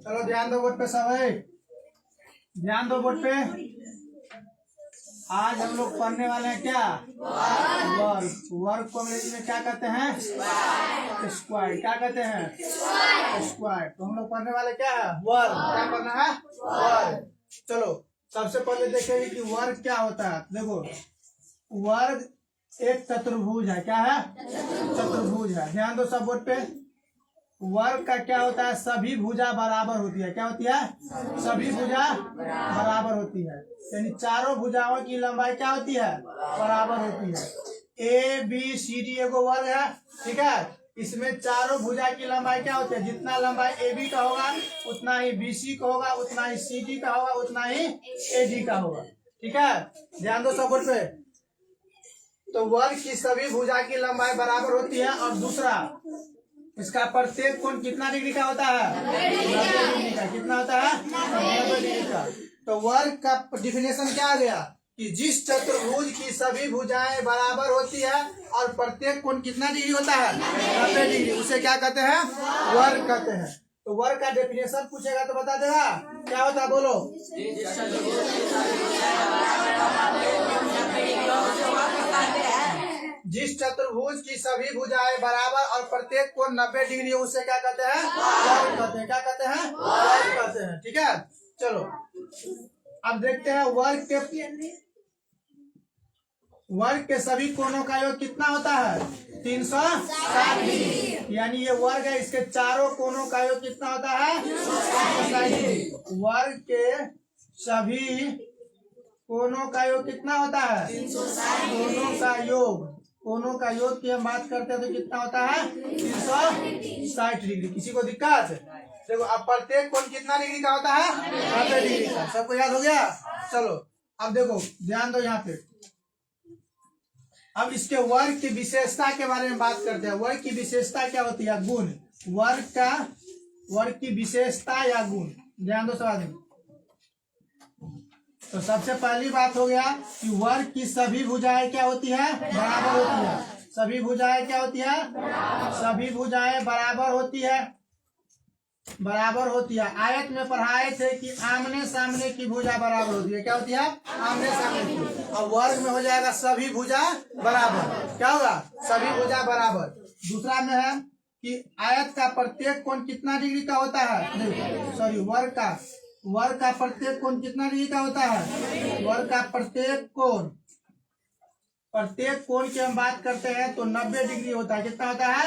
चलो ध्यान दो बोर्ड पे सब है, ध्यान दो बोर्ड पे। आज हम लोग पढ़ने वाले हैं क्या? वर्ग। वर्ग को अंग्रेजी में क्या कहते हैं? स्क्वायर। क्या कहते हैं? स्क्वायर। तो हम लोग पढ़ने वाले क्या है? वर्ग। क्या पढ़ना है? वर्ग। चलो सबसे पहले देखेंगे कि वर्ग क्या होता है। देखो वर्ग एक चतुर्भुज है। क्या है? चतुर्भुज है। ध्यान दो सब बोर्ड पे। वर्ग का क्या होता है? सभी भुजा बराबर होती है। क्या होती है? सभी भुजा बराबर होती है। यानी चारों भुजाओं की लंबाई क्या होती है? बराबर होती है। ए बी सी डी एगो वर्ग है, ठीक है। इसमें चारों भुजा की लंबाई क्या होती है? जितना लंबाई ए बी का होगा उतना ही बी सी का होगा, उतना ही सी डी का होगा, उतना ही ए डी का होगा, ठीक है। ध्यान दो सब बोर्ड पे। तो वर्ग की सभी भुजा की लंबाई बराबर होती है। और दूसरा, इसका प्रत्येक कोण कितना डिग्री का होता है? 90 डिग्री का। कितना होता है? 90 डिग्री का। तो वर्ग का डिफिनेशन क्या आ गया कि जिस चतुर्भुज की सभी भुजाएं बराबर होती है और प्रत्येक कोण कितना डिग्री होता है? 90 डिग्री, उसे क्या कहते हैं? वर्ग कहते हैं। तो वर्ग का डेफिनेशन पूछेगा तो बता देगा क्या होता है? बोलो। जिस चतुर्भुज की सभी भुजाएं बराबर और प्रत्येक कोण 90 डिग्री, उसे क्या कहते हैं? वर्ग कहते हैं। क्या कहते हैं? वर्ग कहते हैं, ठीक है। चलो अब देखते हैं वर्ग के सभी कोणों का योग कितना होता है? 360 डिग्री। यानी ये वर्ग है, इसके चारों कोणों का योग कितना होता है? 360 डिग्री। वर्ग के सभी कोणों का योग कितना होता है? 360 कोणों का योग। कोणों का योग की हम बात करते हैं तो कितना होता है? 360 डिग्री। किसी को दिक्कत? देखो अब प्रत्येक कोण कितना डिग्री का होता है? 90 डिग्री का। सबको याद हो गया? चलो अब देखो ध्यान दो यहाँ पे। अब इसके वर्ग की विशेषता के बारे में बात करते हैं। वर्ग की विशेषता क्या होती है? गुण। वर्ग की विशेषता या गुण। ध्यान दो सब आदमी। तो सबसे पहली बात हो गया कि वर्ग की सभी भुजाएं क्या होती है? बराबर होती है। सभी भुजाएं क्या होती है? सभी भुजाएं बराबर होती है। बराबर होती है। आयत में पढ़ाए थे कि आमने सामने की भुजा बराबर होती है। क्या होती है? आमने सामने की। और वर्ग में हो जाएगा सभी भुजा बराबर। क्या होगा? सभी भुजा बराबर। दूसरा में है कि आयत का प्रत्येक कोण कितना डिग्री का होता है? सॉरी, वर्ग का प्रत्येक कोण कितना डिग्री का होता है? वर्ग का प्रत्येक कोण की हम बात करते हैं तो 90 डिग्री होता है। कितना होता है?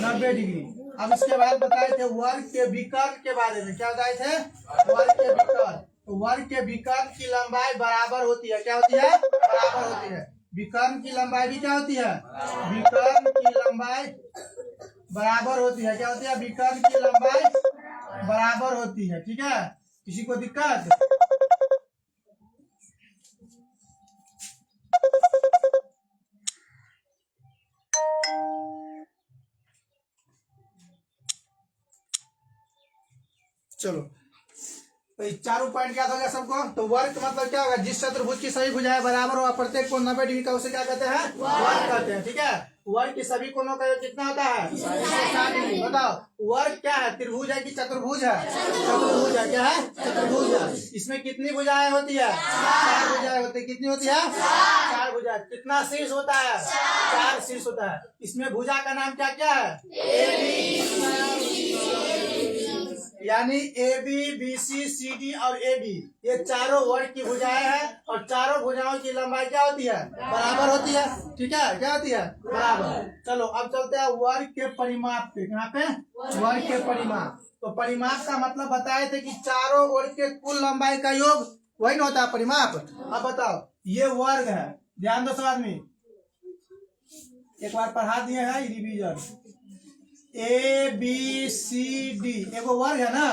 90 डिग्री। अब इसके बाद बताए थे वर्ग के विकर्ण के बारे में। क्या बताए थे? वर्ग के विकर्ण। तो वर्ग के विकर्ण की लंबाई बराबर होती है। क्या होती है? बराबर होती है। विकर्ण की लंबाई भी क्या होती है? विकर्ण की लंबाई बराबर होती है। क्या होती है? विकर्ण की लंबाई बराबर होती है, ठीक है। किसी को दिक्कत? चलो तो चारों पॉइंट याद हो गया सबको। तो वर्ग मतलब क्या होगा? जिस चतुर्भुज की सभी भुजाएं बराबर हो प्रत्येक कोण 90 डिग्री का, उसे क्या कहते हैं? वर्ग कहते हैं, ठीक है। वर्ग की सभी कोणों का योग कितना होता है? 360 डिग्री। बताओ वर्ग क्या है? त्रिभुज है कि चतुर्भुज है? चतुर्भुज है। क्या है? चतुर्भुज है। इसमें कितनी भुजाएं होती है? 4 भुजाएं होती है। कितनी होती है? 4 भुजाएं। कितना शीर्ष होता है? 4 शीर्ष होता है। इसमें भुजा का नाम क्या क्या है? यानी A B, B C, C D और ए डी, ये चारों वर्ग की भुजाएं हैं। और चारों भुजाओं की लंबाई क्या होती है? बराबर होती है, ठीक है। क्या होती है? बराबर। चलो अब चलते हैं वर्ग के परिमाप पे। यहाँ पे वर्ग के परिमाप। तो परिमाप का मतलब बताए थे कि चारों वर्ग के कुल लंबाई का योग वही ना होता है परिमाप। अब बताओ ये वर्ग है। ध्यान दो सब आदमी, एक बार पढ़ा दिए हैं revision. A B C D एगो वर्ग है ना?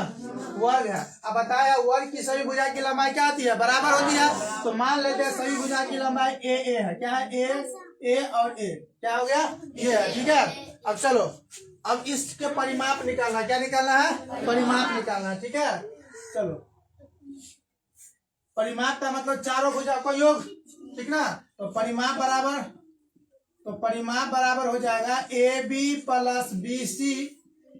वर्ग है। अब बताया वर्ग की सभी भुजा की लंबाई क्या होती है? बराबर होती है। तो मान लेते हैं सभी भुजा की लंबाई ए है। क्या है? ए और ए क्या हो गया? ये है, ठीक है। अब चलो अब इसके परिमाप निकालना। क्या निकालना है? परिमाप निकालना, ठीक है। चलो परिमाप का मतलब चारों भुजा को योग, ठीक ना। तो परिमाप बराबर तो परिमाप बराबर हो जाएगा A B plus B C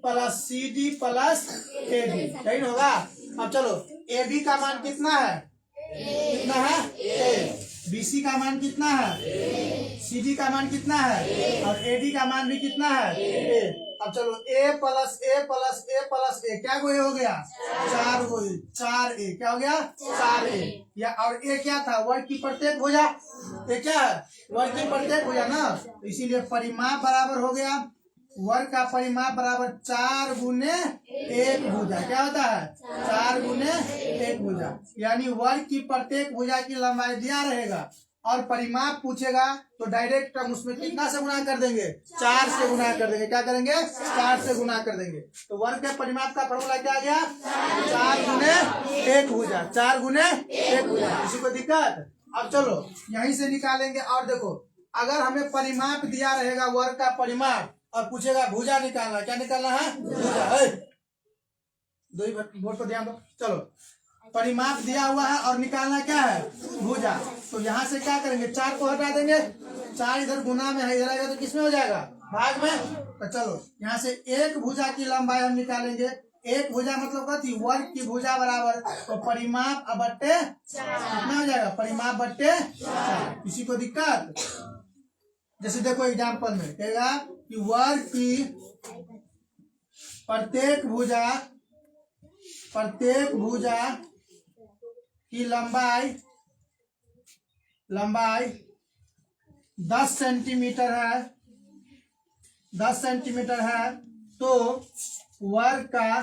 plus C D plus A D, सही होगा। अब चलो ए बी का मान कितना है, कितना है ए, बी सी का मान कितना है, सी डी का मान कितना है, और ए डी का मान भी कितना है ए। अब चलो ए प्लस ए प्लस ए प्लस ए क्या गो हो गया, 4 गो, 4 ए क्या हो गया, 4 ए। या और ए क्या था, वर्ग की प्रत्येक भुजा, ये क्या है, वर्ग की प्रत्येक भुजा ना, तो इसीलिए परिमाप बराबर हो गया, वर्ग का परिमाप बराबर 4 गुने 1 भुजा, क्या होता है 4 गुने 1 भुजा। यानी वर्ग की प्रत्येक भुजा की लंबाई दिया रहेगा और परिमाप पूछेगा तो डायरेक्ट हम उसमें कितना से गुना कर देंगे, 4 से गुना कर देंगे। क्या करेंगे, 4 से गुना कर देंगे। तो वर्ग के परिमाप का फॉर्मूला क्या आ गया, 4 गुने 1 भुजा, 4 गुने 1 भुजा। किसी को दिक्कत। अब चलो यहीं से निकालेंगे। और देखो अगर हमें परिमाप दिया रहेगा वर्ग का परिमाप और पूछेगा भुजा निकालना, क्या निकालना है, भुजा। दो ही बोर्ड पर ध्यान दो। चलो परिमाप दिया हुआ है और निकालना क्या है, भुजा। तो यहाँ से क्या करेंगे, 4 को हटा देंगे, 4 इधर गुना में है, इधर आएगा तो किसमें हो जाएगा, भाग में। तो चलो यहाँ से 1 भुजा की लंबाई हम निकालेंगे। 1 भुजा मतलब क्या थी, वर्ग की भुजा बराबर, तो परिमाप बट्टे कितना हो जाएगा, परिमाप बट्टे 4। किसी को दिक्कत। जैसे देखो एग्जाम्पल में कहेगा कि वर्ग की प्रत्येक भुजा की लंबाई 10 सेंटीमीटर है, 10 सेंटीमीटर है, तो वर्ग का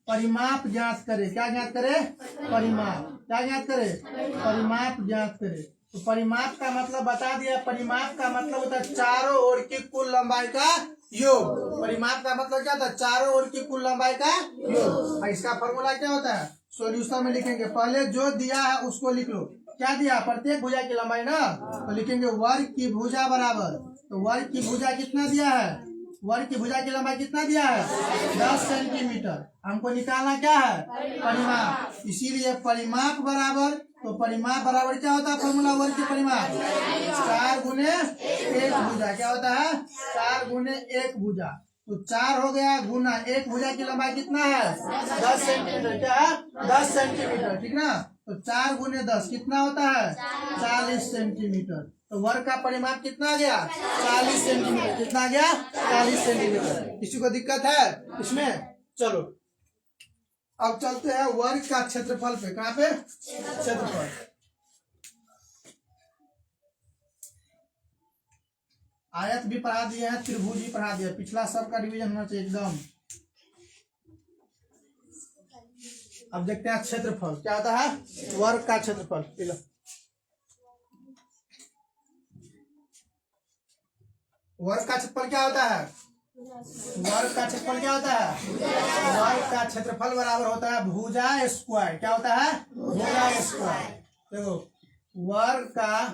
परिमाप ज्ञात करे। क्या ज्ञात करे, परिमाप। क्या ज्ञात करे, परिमाप ज्ञात करे। तो परिमाप का मतलब बता दिया, परिमाप का मतलब होता है चारों ओर की कुल लंबाई का योग। परिमाप का मतलब क्या होता है, चारों ओर की कुल लंबाई का योग। और इसका फॉर्मूला क्या होता है, सॉल्यूशन में लिखेंगे। पहले जो दिया है उसको लिख लो। क्या दिया, प्रत्येक भुजा की लंबाई ना, तो लिखेंगे वर्ग की भुजा बराबर। तो वर्ग की भुजा कितना दिया है, वर्ग की भुजा की लंबाई कितना दिया है, 10 सेंटीमीटर। हमको निकालना क्या है, परिमाप। इसीलिए परिमाप बराबर, तो परिमाप बराबर क्या होता है फॉर्मूला, वर्ग के परिमाप 4 गुने 1 भुजा। क्या होता है, 4 गुने 1 भुजा। तो 4 हो गया गुना 1 भुजा की लंबाई कितना है, 10 सेंटीमीटर। क्या है, 10 सेंटीमीटर, ठीक ना। तो 4 गुने 10 कितना होता है, 40 सेंटीमीटर। तो वर्ग का परिमाप कितना आ गया, 40 सेंटीमीटर। कितना आ गया, 40 सेंटीमीटर। किसी को दिक्कत है इसमें। चलो अब चलते हैं वर्ग का क्षेत्रफल पे। कहाँ पे, क्षेत्रफल। आयत भी पढ़ा दिए हैं, त्रिभुज भी पढ़ा दिया। पिछला सबका रिवीजन होना चाहिए एकदम। अब देखते हैं क्षेत्रफल क्या होता है, वर्ग का क्षेत्रफल। वर्ग का क्षेत्रफल क्या होता है, वर्ग का क्षेत्रफल क्या होता है, वर्ग का क्षेत्रफल बराबर होता है भुजा स्क्वायर। क्या होता है, भुजा स्क्वायर। देखो वर्ग का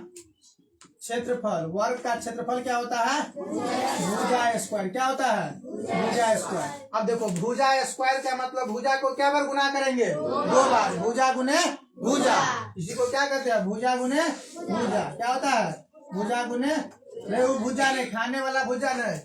क्षेत्रफल क्या होता है, भुजा स्क्वायर। क्या होता है, भुजा स्क्वायर। अब देखो भुजा स्क्वायर का मतलब भुजा को क्या बार गुना करेंगे, 2 बार। भुजा गुने भुजा, इसी को क्या कहते हैं, भुजा गुने भुजा। क्या होता है, भुजा गुने, वो भुजा नहीं, खाने वाला भुजा नहीं,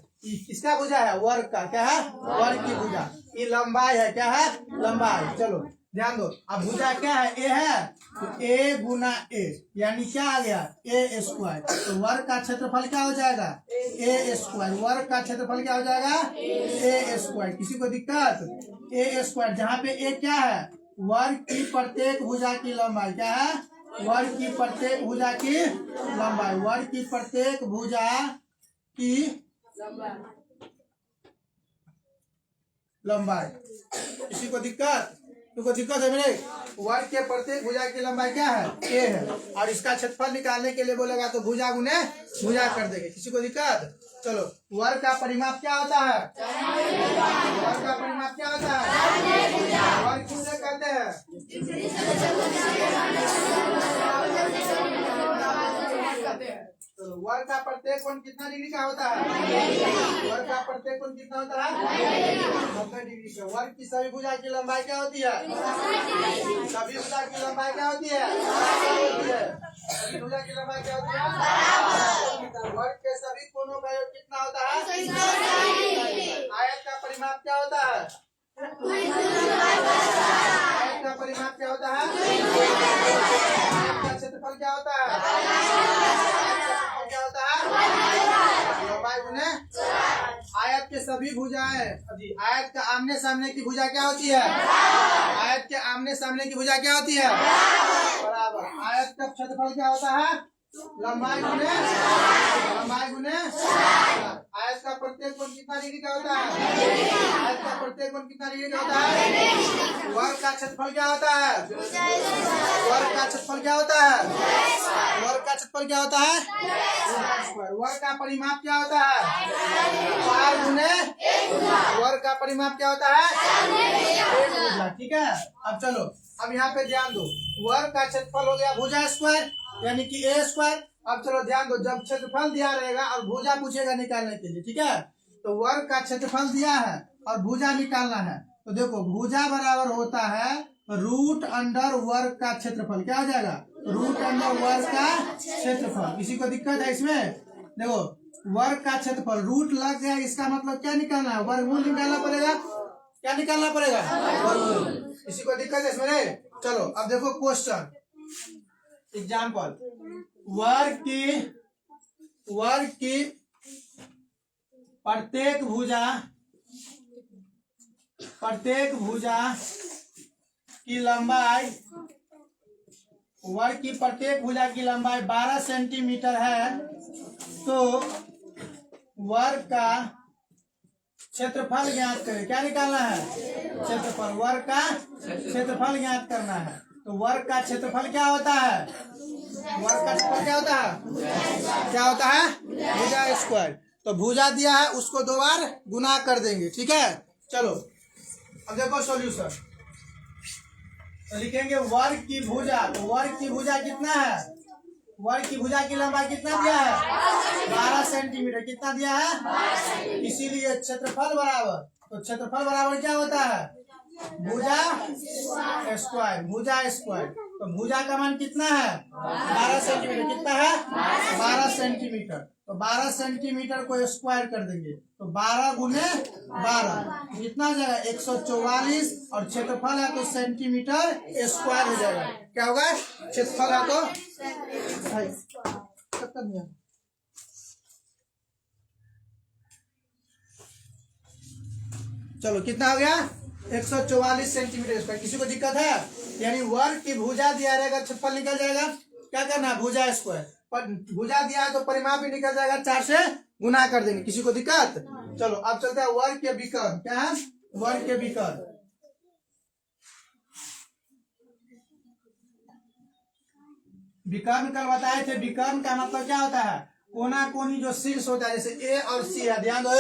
किसका भुजा है, वर्ग का। क्या है, वर्ग की भुजा। ये लंबाई है, क्या है, लंबाई। चलो ध्यान दो। अब भुजा क्या है, ए है, तो ए गुना ए यानी क्या आ गया, ए स्क्वायर। तो वर्ग का क्षेत्रफल क्या हो जाएगा, ए स्क्वायर। वर्ग का क्षेत्रफल क्या हो जाएगा, ए स्क्वायर। किसी को दिक्कत, ए स्क्वायर। जहाँ पे ए क्या है, वर्ग की प्रत्येक भुजा की लंबाई। क्या है, वर्ग की प्रत्येक भुजा की लंबाई। वर्ग की प्रत्येक भुजा की लंबाई। किसी को दिक्कत, तुमको दिक्कत है मेरे। वर्ग के प्रत्येक भुजा की लंबाई क्या है, ए है। और इसका क्षेत्रफल निकालने के लिए बोलेगा तो भुजा गुने भुजा कर देंगे। किसी को दिक्कत। चलो वर्ग का परिमाप क्या होता है, वर्ग का परिमाप क्या होता है, वर्ग किसे कहते हैं, तो वर्ग का प्रत्येक कोण कितना डिग्री का होता है, वर्ग का प्रत्येक कोण कितना होता है, 90 डिग्री का। वर्ग की सभी भुजा की लंबाई क्या होती है, सभी भुजा की लंबाई क्या होती है, सभी भुजा की लंबाई क्या होती है? बराबर। वर्ग के सभी कोनों का योग कितना होता है? आयत का परिमाप क्या होता है? आयत का परिमाप क्या होता है? आयत का क्षेत्रफल क्या होता है? क्षेत्रफल क्या होता है? लंबाई गुने आयत के सभी भुजाएं। आयत का आमने सामने की भुजा क्या होती है? आयत के आमने सामने की भुजा क्या होती है? बराबर। आयत का क्षेत्रफल क्या होता है? लंबाई गुने आयत का प्रत्येक कोण कितना डिग्री का होता है? आयत का प्रत्येक कोण कितना डिग्री का होता है? वर्ग का क्षेत्रफल क्या होता है? वर्ग का क्षेत्रफल क्या होता है? वर्ग का क्षेत्रफल क्या होता है? वर्ग का परिमाप क्या होता है? 4 गुने वर्ग का परिमाप क्या होता है? 1 भुजा। ठीक है, अब चलो, अब यहाँ पे ध्यान दो। वर्ग का क्षेत्रफल हो गया भुजा स्क्वायर यानी कि ए स्क्वायर। अब चलो ध्यान दो, जब क्षेत्रफल दिया रहेगा और भुजा पूछेगा निकालने के लिए, ठीक है, तो वर्ग का क्षेत्रफल दिया है और भुजा निकालना है, तो देखो भुजा बराबर होता है रूट अंडर वर्ग का क्षेत्रफल। क्या हो जाएगा? रूट अंडर वर्ग का क्षेत्रफल। किसी को दिक्कत है इसमें? देखो वर्ग का क्षेत्रफल रूट लग गया, इसका मतलब क्या निकालना है? वर्गमूल निकालना पड़ेगा। क्या निकालना पड़ेगा? वर्गमूल। किसी को दिक्कत है इसमें? चलो अब देखो क्वेश्चन एग्जाम्पल। वर्ग की प्रत्येक भुजा की लंबाई, वर्ग की प्रत्येक भुजा की लंबाई 12 सेंटीमीटर है, तो वर्ग का क्षेत्रफल ज्ञात करें। क्या निकालना है? क्षेत्रफल। वर्ग का क्षेत्रफल ज्ञात करना है, तो वर्ग का क्षेत्रफल क्या होता है? वर्ग का क्षेत्रफल क्या होता है? क्या होता है? भुजा स्क्वायर। तो भुजा दिया है, उसको 2 बार गुना कर देंगे। ठीक है, चलो अब देखो सॉल्यूशन। तो लिखेंगे वर्ग की भुजा, तो वर्ग की भुजा कितना है? वर्ग की भुजा की लंबाई कितना दिया है? 12 सेंटीमीटर। कितना दिया है? इसीलिए क्षेत्रफल बराबर, तो क्षेत्रफल बराबर क्या होता है? भुजा स्क्वायर। भुजा स्क्वायर, तो भुजा का मान कितना है? 12 सेंटीमीटर। कितना है? 12 सेंटीमीटर। तो 12 सेंटीमीटर को स्क्वायर कर देंगे, तो 12 गुने 12 कितना हो जाएगा? 144। और क्षेत्रफल है तो सेंटीमीटर स्क्वायर हो जाएगा। क्या होगा? क्षेत्रफल है तो चलो कितना हो गया? 144 सेंटीमीटर स्क्वायर। किसी को दिक्कत है? यानी वर्ग की भुजा दिया रहेगा, क्षेत्रफल निकल जाएगा। क्या करना है? भुजा स्क्वायर। पर भुजा दिया है तो परिमाप भी निकल जाएगा, 4 से गुना कर देंगे। किसी को दिक्कत? चलो अब चलते हैं वर्ग के विकर्ण। क्या है? वर्ग के विकर्ण। विकर्ण कल बताए थे। विकर्ण का मतलब क्या होता है? कोना कोनी जो शीर्ष होता है, जैसे ए और सी है, ध्यान दो,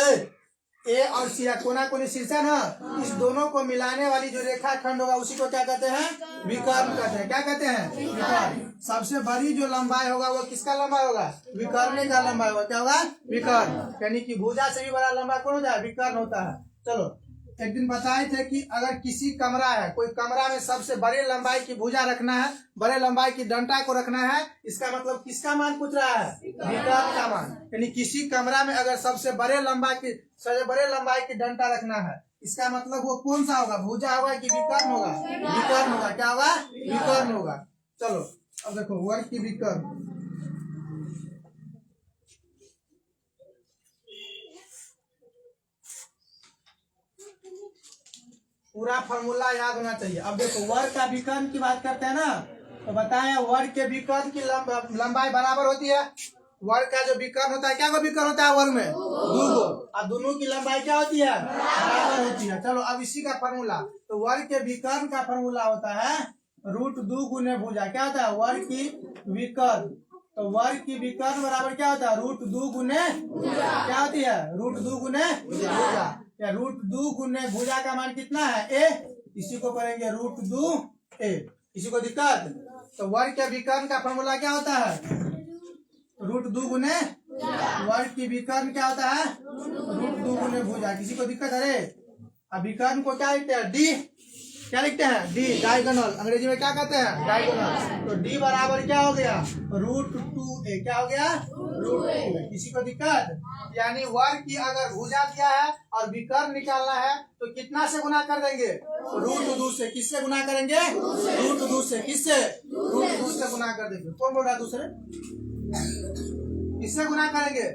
ए और सी है, कोना कोनी शीर्ष है ना, इस दोनों को मिलाने वाली जो रेखा खंड होगा उसी को क्या कहते हैं? विकर्ण कहते हैं। क्या कहते हैं? विकर्ण। सबसे बड़ी जो लंबाई होगा वो किसका लंबाई होगा? विकर्ण का लंबाई होगा। क्या होगा? विकर्ण। यानी कि भुजा से भी बड़ा लंबा कौन होता है? विकर्ण होता है। चलो एक दिन बताए थे कि अगर किसी कमरा है, कोई कमरा में सबसे बड़े लंबाई की भुजा रखना है, बड़े लंबाई की डंटा को रखना है, इसका मतलब किसका मान पूछ रहा है? विकर्ण का मान। यानी किसी कमरा में अगर सबसे बड़े लंबाई की डंटा रखना है, इसका मतलब वो कौन सा होगा? भुजा होगा कि विकर्ण होगा? विकर्ण होगा। क्या होगा? विकर्ण होगा। चलो अब देखो वर्ग की विकर्ण। पूरा फॉर्मूला याद होना चाहिए। अब देखो वर्ग का विकर्ण की बात करते हैं ना, तो बताया वर्ग के विकर्ण की लंबाई बराबर होती है। वर्ग का जो विकर्ण होता है, क्या को विकर्ण होता है? वर्ग में 2 गो, और दोनों की लंबाई क्या होती है? बराबर होती है। चलो अब इसी का फॉर्मूला, तो वर्ग के विकर्ण का फॉर्मूला होता है √2 गुने भुजा। क्या होता है? वर्ग की विकर्ण, तो वर्ग की विकर्ण बराबर क्या होता है? √2 गुने क्या होती है? √2 गुने भुजा, या √2 गुने भुजा का मान कितना है? ए। इसी को करेंगे √2 ए। किसी को दिक्कत? तो वर्ग के विकर्ण का फॉर्मूला क्या होता है? √2 गुने, वर्ग की विकर्ण क्या होता है? √2 गुने भुजा। किसी को दिक्कत है? अब विकर्ण को क्या लिखते हैं? डी। क्या लिखते हैं डी, डायगोनल। अंग्रेजी में क्या कहते हैं डायगोनल। तो डी बराबर क्या हो गया √2a। क्या हो गया √2a। किसी को दिक्कत? यानी वर्ग की अगर भुजा दिया है और विकर्ण निकालना है तो कितना से गुना कर देंगे √2 से। किससे गुना करेंगे √2 से। किससे √2 से गुना कर देंगे। कौन बोल रहा है दूसरे? किससे गुना करेंगे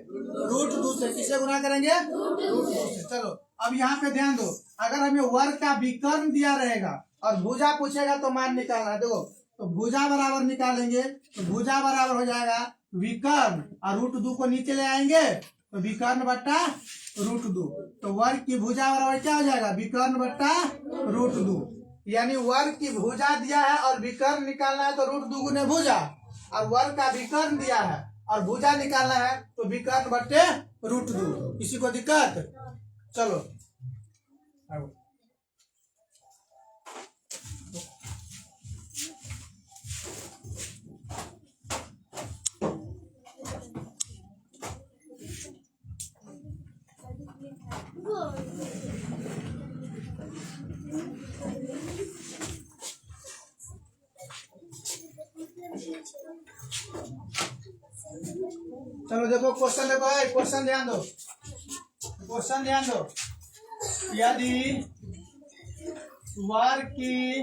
√2 से। किससे गुना करेंगे √2 से। चलो अब यहाँ पे ध्यान दो, अगर हमें वर्ग का विकर्ण दिया रहेगा और भुजा पूछेगा तो मान निकालना है। देखो तो भुजा बराबर निकालेंगे तो भुजा बराबर हो जाएगा विकर्ण और √2 को नीचे ले आएंगे तो विकर्ण बट्टा √2। तो वर्ग की भुजा बराबर क्या हो जाएगा विकर्ण बट्टा √2। यानी वर्ग की भुजा दिया है और विकर्ण निकालना है तो √2 गुने भुजा, और वर्ग का विकर्ण दिया है और भुजा निकालना है तो विकर्ण बट्टे √2। किसी को दिक्कत? चलो चलो देखो क्वेश्चन देखो, क्वेश्चन ध्यान दो, क्वेश्चन ध्यान दो। यदि वर्ग की,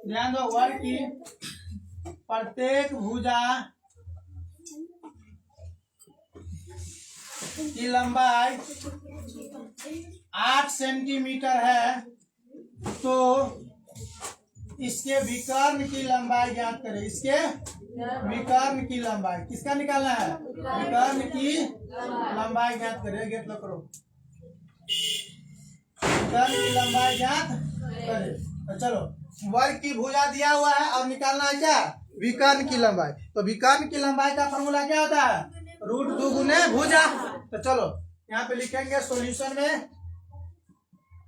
ध्यान दो, वर्ग की प्रत्येक भुजा की लंबाई 8 सेंटीमीटर है तो इसके विकर्ण की लंबाई ज्ञात करें। इसके विकर्ण की लंबाई किसका निकालना है विकर्ण की लंबाई ज्ञात करें। गेट लो करो, विकर्ण की लंबाई ज्ञात करें। तो चलो वर्ग की भुजा दिया हुआ है और निकालना है क्या विकर्ण की लंबाई। तो विकर्ण की लंबाई का फॉर्मूला क्या होता है √2 गुने भुजा। तो चलो यहाँ पे लिखेंगे सॉल्यूशन में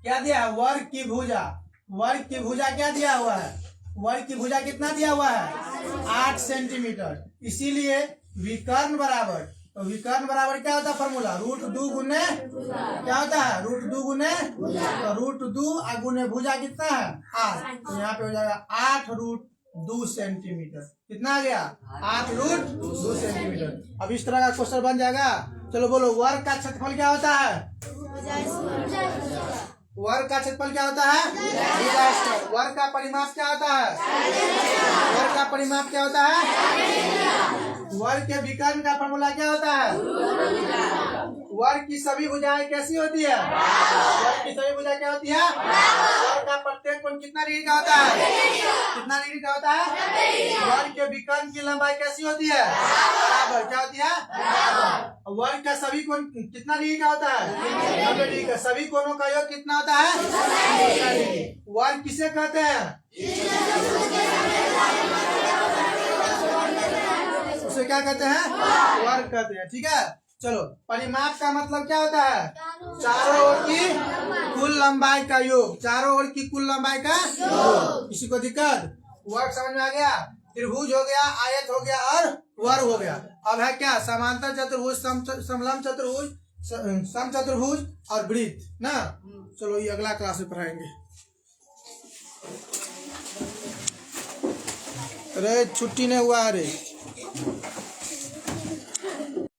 क्या दिया है वर्ग की भुजा। वर्ग की भुजा क्या दिया हुआ है, वर्ग की भुजा कितना दिया हुआ है 8 सेंटीमीटर। इसीलिए विकर्ण बराबर, तो विकर्ण बराबर क्या होता है फॉर्मूला √2 गुने क्या होता है √2 गुने, तो √2 गुने भुजा कितना है 8। तो यहाँ पे हो जाएगा 8√2 सेंटीमीटर। कितना आ गया 8√2 सेंटीमीटर। अब इस तरह का क्वेश्चन बन जाएगा। चलो बोलो वर्ग का क्षेत्रफल क्या होता है, वर्ग का क्षेत्रफल क्या होता है भुजा स्क्वायर। वर्ग का परिमाप क्या होता है, वर्ग का परिमाप क्या होता है। वर्ग के विकर्ण का फॉर्मूला क्या होता है। वर्ग की सभी भुजाएं कैसी होती है, वर्ग की सभी भुजाएं क्या होती है। वर्ग का प्रत्येक कोण कितना डिग्री का होता है, कितना डिग्री का होता है। वर्ग के विकर्ण की लंबाई कैसी होती है, बराबर क्या होती है। वर्ग का सभी कोण कितना डिग्री का होता है, 90 डिग्री का। सभी कोणों का योग कितना होता है। वर्ग किसे कहते हैं, उसे क्या कहते हैं, वर्ग कहते हैं। ठीक है, चलो परिमाप का मतलब क्या होता है, चारों ओर की कुल लंबाई का योग, चारों ओर की कुल लंबाई का योग। किसी को दिक्कत, वर्ग समझ में आ गया। त्रिभुज हो गया, आयत हो गया और वर्ग हो गया। अब है क्या, समांतर चतुर्भुज, समलंब चतुर्भुज, समचतुर्भुज और वृत्त ना। चलो ये अगला क्लास में पढ़ाएंगे। अरे छुट्टी नहीं हुआ, अरे